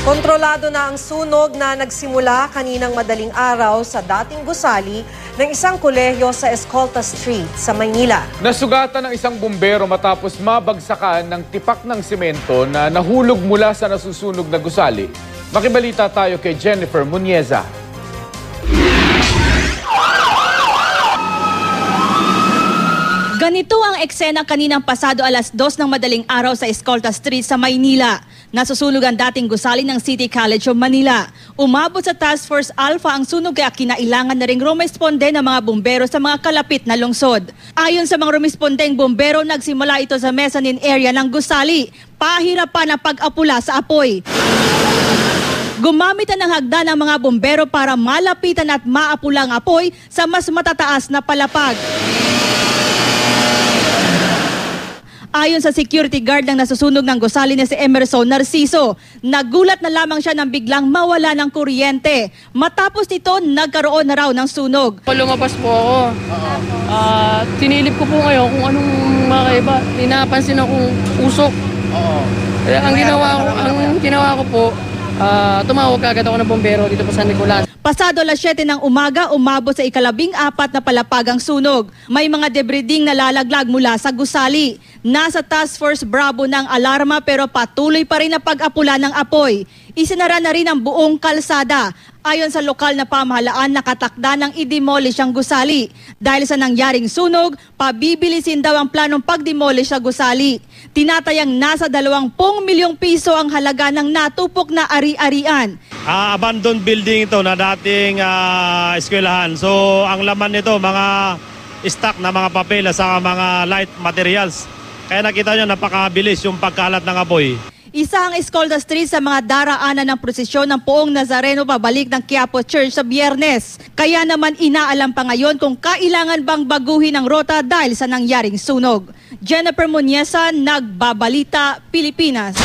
Kontrolado na ang sunog na nagsimula kaninang madaling araw sa dating gusali ng isang kolehiyo sa Escolta Street sa Maynila. Nasugatan ng isang bumbero matapos mabagsakan ng tipak ng semento na nahulog mula sa nasusunog na gusali. Makibalita tayo kay Jennifer Munieza. Ganito ang eksena kaninang pasado alas 2 ng madaling araw sa Escolta Street sa Maynila. Nasusunog ang dating gusali ng City College of Manila. Umabot sa Task Force Alpha ang sunog kaya kinailangan na ring rumisponde ng mga bumbero sa mga kalapit na lungsod. Ayon sa mga rumispondeng bumbero, nagsimula ito sa mezzanine area ng gusali. Pahirapan ang pag-apula sa apoy. Gumamit na ng hagdan ng mga bumbero para malapitan at maapula ang apoy sa mas matataas na palapag. Ayon sa security guard ng nasusunog ng gusali na si Emerson Narciso, nagulat na lamang siya nang biglang mawala ng kuryente. Matapos nito, nagkaroon na raw ng sunog. Lumabas po ako. Tinilip ko po ngayon kung anong makaiba. Pinapansin akong usok. Kaya ang ginawa ko po, tumawag agad ako ng bombero dito po sa Nicolas. Pasado alas 7 ng umaga, umabot sa 14 na palapag ang sunog. May mga debriding na lalaglag mula sa gusali. Nasa Task Force Bravo ng alarma pero patuloy pa rin ang pag-apula ng apoy. Isinara na rin ang buong kalsada. Ayon sa lokal na pamahalaan, nakatakda ng i-demolish ang gusali. Dahil sa nangyaring sunog, pabibilisin daw ang planong pag-demolish sa gusali. Tinatayang nasa 20 milyong piso ang halaga ng natupok na ari-arian. Abandoned building ito na dating eskwelahan. So ang laman nito, mga stock na mga papel at mga light materials. Kaya nakita nyo, napakabilis yung pagkalat ng apoy. Isa ang Escolta Street sa mga daraanan ng prosesyon ng Poong Nazareno pabalik ng Quiapo Church sa Biyernes. Kaya naman inaalam pa ngayon kung kailangan bang baguhin ang rota dahil sa nangyaring sunog. Jennifer Munieza, Nagbabalita, Pilipinas.